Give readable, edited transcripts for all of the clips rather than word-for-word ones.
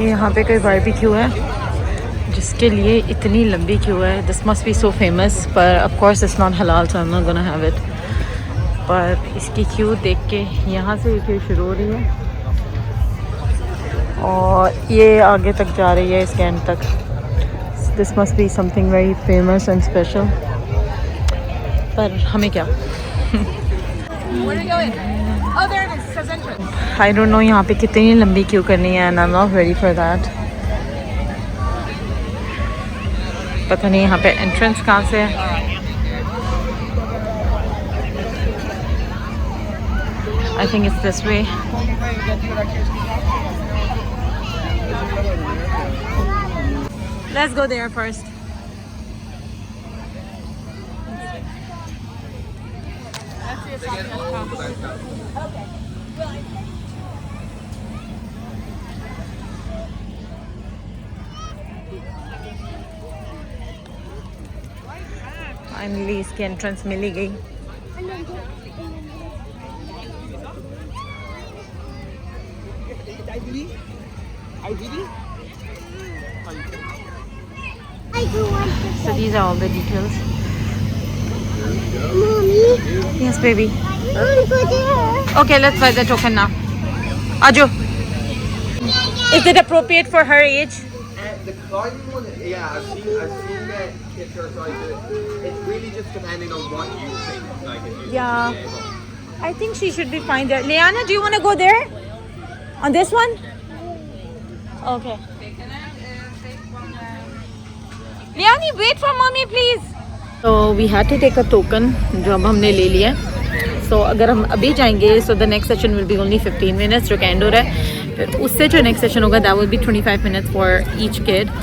ये यहाँ पे कोई बारबेक्यू है जिसके लिए इतनी लंबी क्यू है. This must be so famous पर of course it's not halal so I am not gonna have it. पर इसकी क्यू देख के यहाँ से क्यू शुरू हो रही है और ये आगे तक जा रही है इसके एंड तक. This must be something very famous and special. पर हमें क्या. आई डोंट नो यहाँ पे कितनी लंबी क्यू करनी है and I am not ready for that. पता नहीं यहाँ पे एंट्रेंस कहाँ से है. I think it's this way. Let's go there first. Finally इसकी एंट्रेंस मिल ही गई. So these are all the details. Mommy, Yes, baby. I want to go there. Okay, let's buy the token now. Ajo. Is it appropriate for her age? The climbing one, yeah, I've seen that kids are trying to do it. It's really just depending on what you think. Like if you Yeah. think it's able. I think she should be fine there. Liana, do you want to go there? On this one? Okay. Liani, wait for mommy, please. So we had to take a token, जो अब हमने ले लिया. So अगर हम अभी जाएंगे, so the next session will be only 15 minutes, जो कैंडोर है. फिर उससे जो next session होगा, that will be 25 minutes for each kid.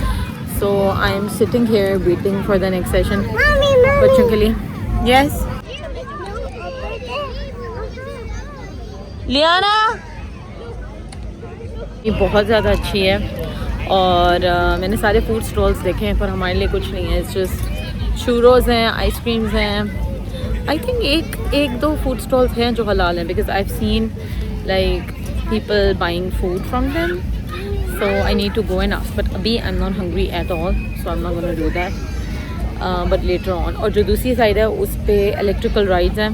So I am sitting here waiting for the next session. Mommy, बच्चों के लिए. Yes. लियाना ये बहुत ज़्यादा अच्छी है और मैंने सारे फूड स्टॉल्स देखे हैं पर हमारे लिए कुछ नहीं है. इट्स जस्ट चूरोज़ हैं, आइसक्रीम्स हैं. आई थिंक एक दो फूड स्टॉल्स हैं जो हलाल हैं because I have seen like people buying food from them. So I need to go and ask but अभी I am not hungry at all so I am not gonna do that but later on. और जो दूसरी side है उस पर electrical rides हैं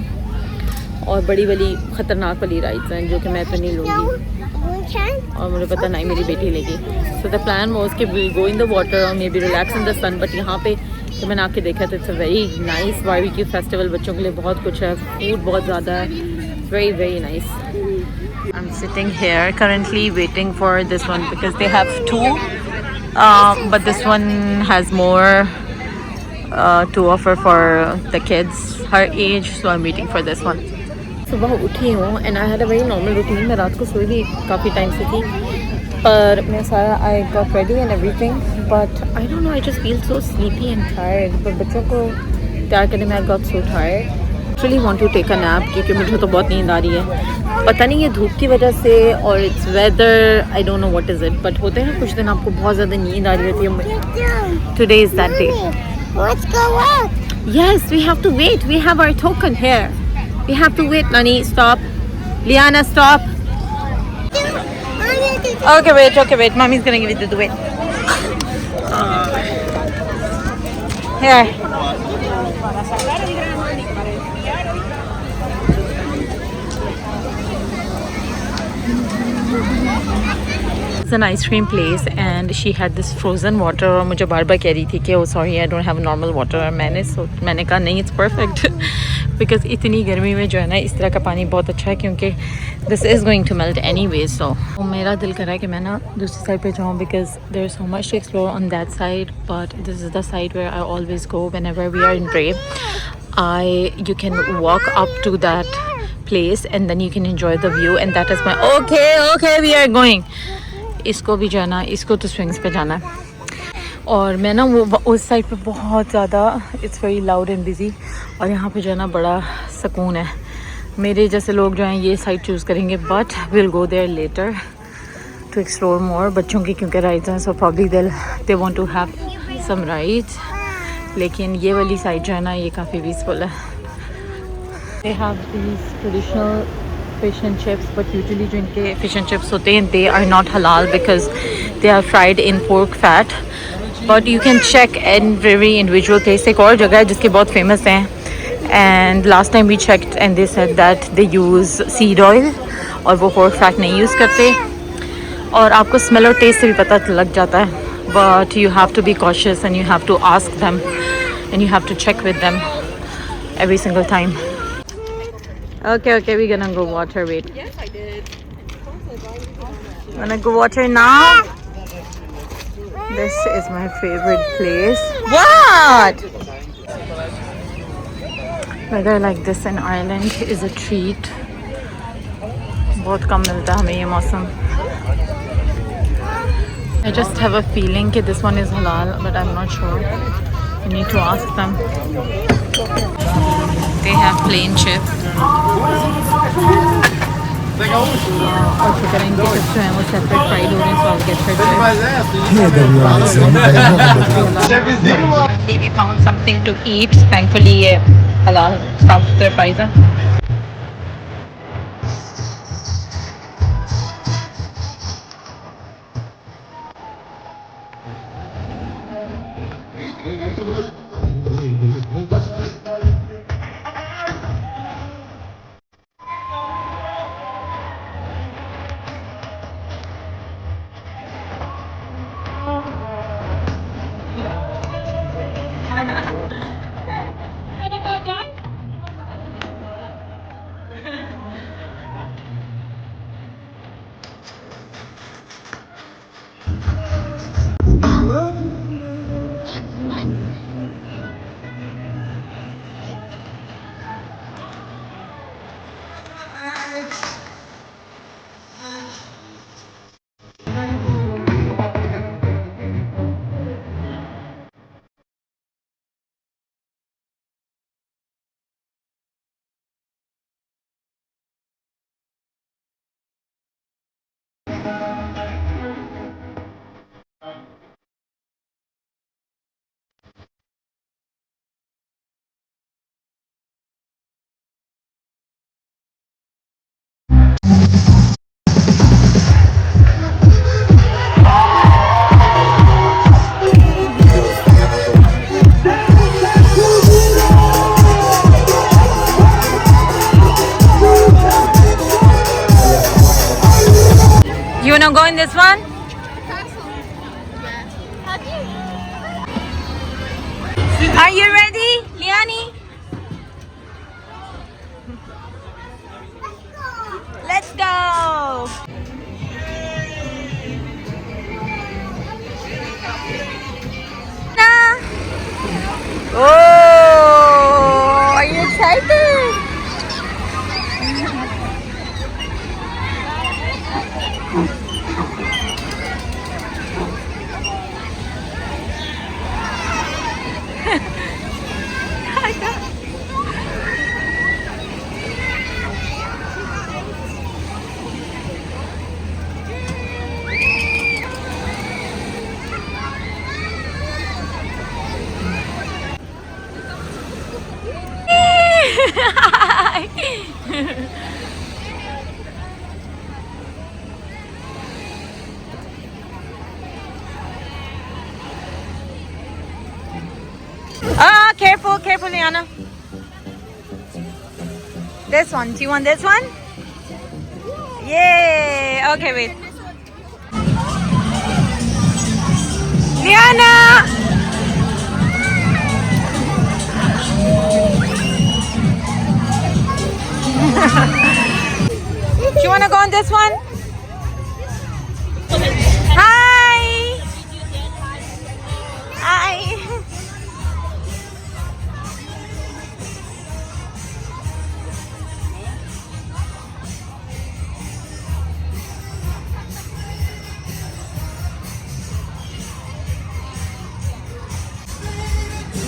और बड़ी बड़ी ख़तरनाक वाली राइड्स हैं जो कि मैं तो नहीं लूँगी और मुझे पता नहीं मेरी बेटी लेगी. सो द प्लान वॉज कि will go in the water और may be relax in the sun. But यहाँ पे जब मैंने आके देखा तो it's a very nice barbecue festival. बच्चों के लिए बहुत कुछ है, फूड बहुत ज़्यादा है. Very very nice. I am sitting here currently waiting for this one because they have two but this one has more to offer for the kids her age. So I am waiting for this one. सुबह उठी हूँ and I had a very normal routine. मैं रात को सोई भी काफ़ी time से थी पर मैं सारा I got ready and everything but I don't know I just feel so sleepy and tired. पर बच्चों को तैयार करने में I got so tired. Actually want to take a nap क्योंकि मुझे तो बहुत नींद आ रही है. पता नहीं ये धूप की वजह से और it's whether I don't know what is it but होते हैं कुछ दिन आपको बहुत ज़्यादा नींद आ रही होती है. Today is that day. Let's go up. Yes, we have to wait. We have our token here. We have to wait, Nani. Stop. Liana, stop. Okay, wait. Mommy's gonna give you the wait. Here. It's an ice cream place and she had this frozen water और मुझे बार बार कह रही थी कि oh sorry I don't have normal water. और मैंने कहा नहीं it's perfect बिकॉज इतनी गर्मी में जो है ना इस तरह का पानी बहुत अच्छा है क्योंकि this is going to melt anyway. So मेरा दिल कर रहा है कि मैं ना दूसरी साइड पे जाऊँ because there is so much to explore on that side but this is the side where I always go whenever we are in Bray. You can walk up to that place and then you can enjoy the view and that is my okay we are going. इसको भी जाना, इसको तो swings पे जाना है और मैं ना वो उस साइड पे बहुत ज़्यादा it's very loud and busy और यहाँ पे जो है ना बड़ा सुकून है. मेरे जैसे लोग जो हैं ये साइड चूज़ करेंगे but will go there later to explore more. बच्चों की क्योंकि राइड्स हैं so probably they want to have some rides. लेकिन ये वाली साइड जो है ना ये काफ़ी पीसफुल है. They have these traditional fish and chips, but usually जो इनके fish and chips होते हैं, they are not halal because they are fried in pork fat. But you can check every individual place. एक और जगह है जिसके बहुत famous हैं, and last time we checked and they said that they use seed oil और वो pork fat नहीं use करते, और आपको smell और taste से भी पता लग जाता है. But you have to be cautious and you have to ask them and you have to check with them every single time. Okay, we're gonna go water. Wait. Yes, I did. Wanna go water now? This is my favorite place. What? Weather like this in Ireland is a treat. बहुत कम मिलता है हमें ये मौसम. I just have a feeling that this one is halal, but I'm not sure. I need to ask them. They have plain chips. और chicken इनके chips जो हैं वो separate fried हो रहे हैं, so I'll get her chips. We found something to eat. Thankfully, ये halal stuff their pizza. You wanna go in this one? Are you ready, Liani? Let's go. Oh, are you excited? Ah, careful, Liana. This one. Do you want this one? Yay! Okay, wait. Liana! Do you want to go on this one? Hi! Hi!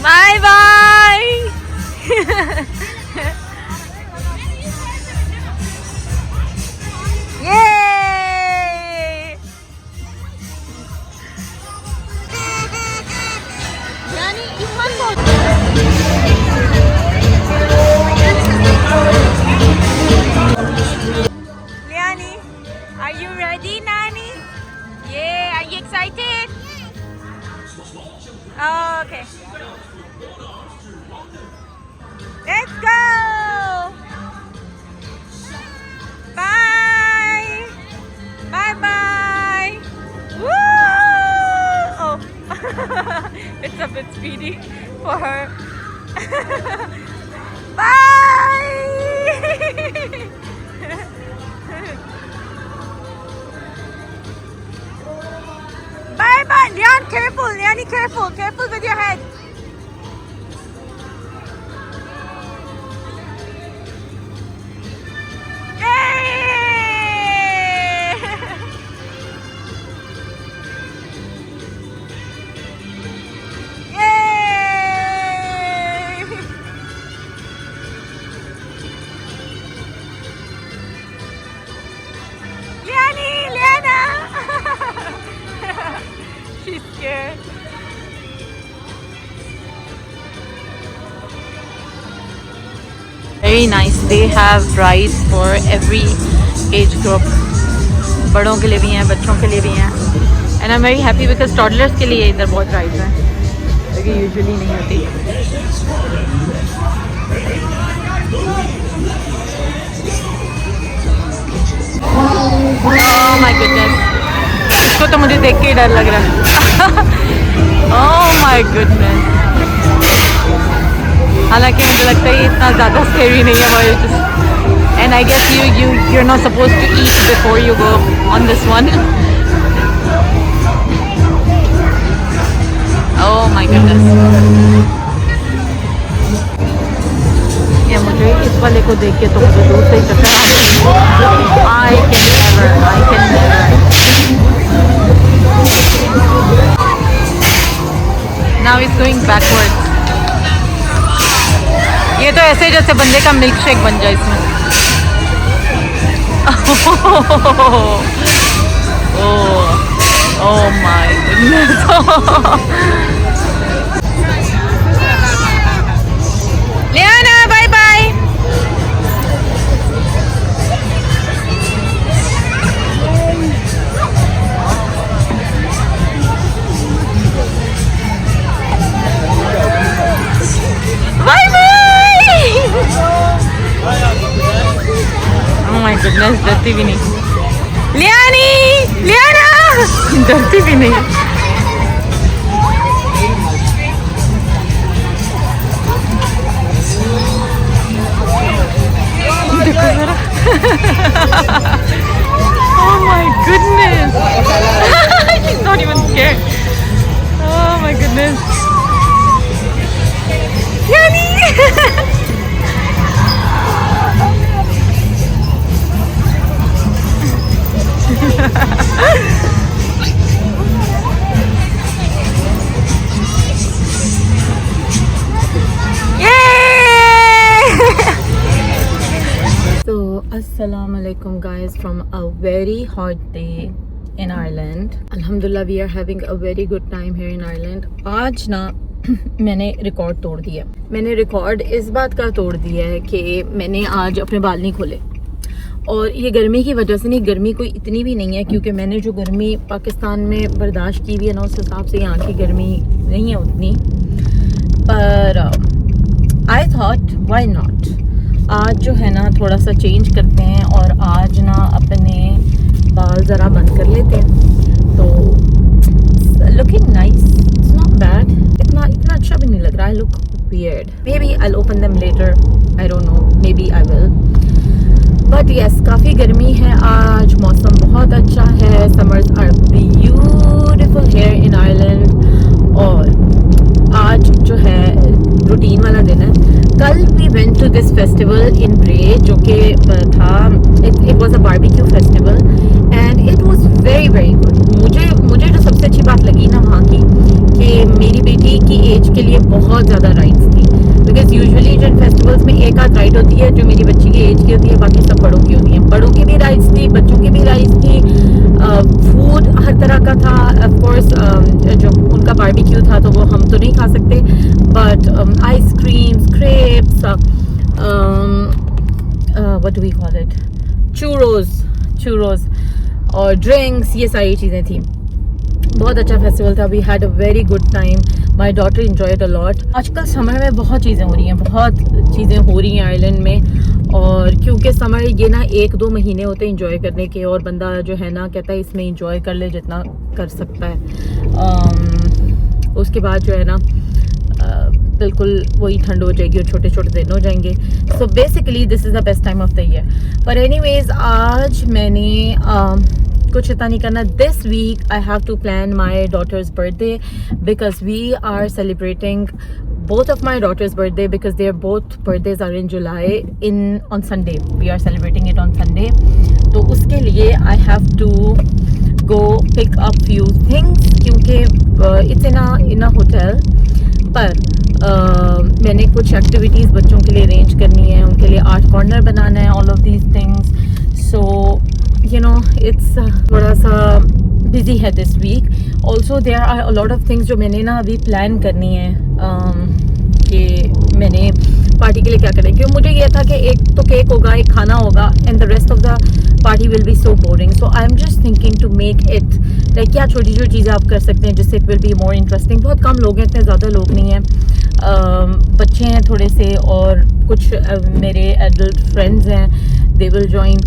Bye bye. Yay! feeding for her. Bye. Bye bye, Leon. Careful, Leonie. Careful. Careful with your head. She's scared. Very nice. They have rides for every age group. बड़ों के लिए भी हैं, बच्चों के लिए भी हैं. And I'm very happy because toddlers के लिए इधर बहुत rides हैं, जो कि usually नहीं होती. Oh my goodness. इसको तो मुझे देख के ही डर लग रहा है. Oh my goodness. हालांकि मुझे लगता है ये इतना ज़्यादा scary नहीं है, but just, and I guess you're not supposed to eat before you go on this one. Oh my goodness. मुझे इस वाले को देख के तो मुझे दूर से ही चक्कर आते हैं. I can never. Now it's going backwards. ये तो ऐसे जैसे बंदे का मिल्क शेक बन जाए इसमें. Oh my goodness. Liana, bye bye. Bye bye. Oh my goodness, डरती भी नहीं. लियाना डरती भी नहीं. देखो जरा. Oh my goodness. She's not even scared. Oh my goodness. Yani. So, assalamu alaikum guys from a very hot day in Ireland. Alhamdulillah, we are having a very good time here in Ireland. आज ना मैंने record तोड़ दिया. मैंने record इस बात का तोड़ दिया है कि मैंने आज अपने बाल नहीं खोले. और ये गर्मी की वजह से नहीं, गर्मी कोई इतनी भी नहीं है क्योंकि मैंने जो गर्मी पाकिस्तान में बर्दाश्त की हुई है ना, उस हिसाब से यहाँ की गर्मी नहीं है उतनी. पर आई थॉट व्हाई नॉट, आज जो है ना थोड़ा सा चेंज करते हैं और आज ना अपने बाल ज़रा बंद कर लेते हैं. तो looking nice, it's not bad. इतना अच्छा भी नहीं लग रहा. I look weird. Maybe I open them later, I don't know, maybe I will. But yes, काफ़ी गर्मी है आज. मौसम बहुत अच्छा है. Summers are beautiful here in Ireland. और आज जो है रूटीन वाला दिन है. कल we went to this festival in Bray, जो कि था, it was a barbecue festival and it was very very good. मुझे जो सबसे अच्छी बात लगी ना वहाँ की, कि मेरी बेटी की एज के लिए बहुत ज़्यादा राइड्स थी. बिकॉज यूजुअली जिन फेस्टिवल्स में एक आध राइड होती है जो मेरी बच्ची की एज की होती है, बाकी सब बड़ों की होती हैं. बड़ों की भी राइड्स थी, बच्चों की भी राइड्स थी. फूड हर तरह का था. ऑफकोर्स जो उनका बारबेक्यू था तो वो हम तो नहीं खा सकते, but ice creams, crepes, what do we call it, churros और ड्रिंक्स, ये सारी चीज़ें थी. बहुत अच्छा फेस्टिवल था. We had a very good time. My daughter enjoyed a lot. आजकल समर में बहुत चीज़ें हो रही हैं, आयरलैंड में. और क्योंकि समर ये ना 1-2 महीने होते हैं इंजॉय करने के, और बंदा जो है ना कहता है इसमें इंजॉय कर ले जितना कर सकता है. उसके बाद जो है ना बिल्कुल वही ठंड हो जाएगी और छोटे छोटे दिन हो जाएंगे. So basically this is the best time of the year. पर एनीवेज आज मैंने कुछ इतना नहीं करना. This week I have to plan my daughter's birthday because we are celebrating both of my daughter's birthday because their both birthdays are in July on Sunday. We are celebrating it on Sunday. तो उसके लिए I have to go pick up few things क्योंकि it's in a hotel. पर मैंने कुछ activities बच्चों के लिए अरेंज करनी है, उनके लिए आर्ट कॉर्नर बनाना है, all of these things. So you know it's थोड़ा सा बिजी है this week. Also there are a lot of things जो मैंने ना अभी प्लान करनी है कि मैंने पार्टी के लिए क्या करें. क्योंकि मुझे ये था कि एक तो केक होगा, एक खाना होगा and the rest of the party will be so boring. So I am just thinking to make it like क्या छोटी छोटी चीज़ें आप कर सकते हैं जिससे it will be more interesting. बहुत कम लोग हैं, इतने ज़्यादा लोग नहीं हैं, बच्चे हैं थोड़े से और कुछ मेरे एडल्ट फ्रेंड्स हैं, they will join.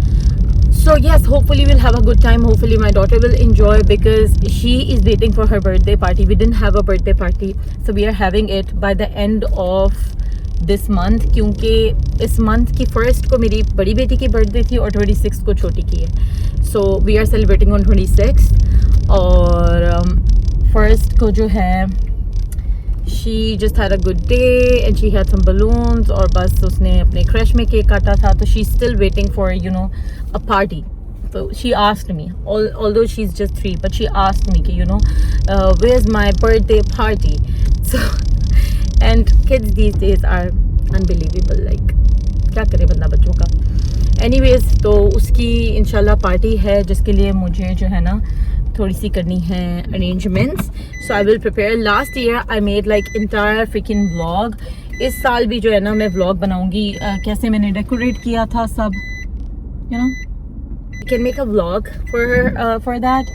So yes, hopefully we'll have a good time. Hopefully my daughter will enjoy because she is waiting for her birthday party. We didn't have a birthday party, so we are having it by the end of this month. क्योंकि इस month की first को मेरी बड़ी बेटी की birthday थी और 26th को छोटी की है. So we are celebrating on 26th और first को जो है she just had a good day and she had some balloons और बस उसने अपने क्रश में केक काटा था. तो she's still waiting for you know a party. So she asked me, although she's just 3, but she asked me कि you know where's my birthday party. So and kids these days are unbelievable. Like क्या करे बंदा बच्चों का. Anyways तो उसकी इंशाल्लाह party है जिसके लिए मुझे जो है ना थोड़ी सी करनी है arrangements. So I will prepare. Last year I made like entire fricking vlog. इस साल भी जो है ना मैं व्लॉग बनाऊंगी कैसे मैंने डेकोरेट किया था सब. You know can make a vlog for that.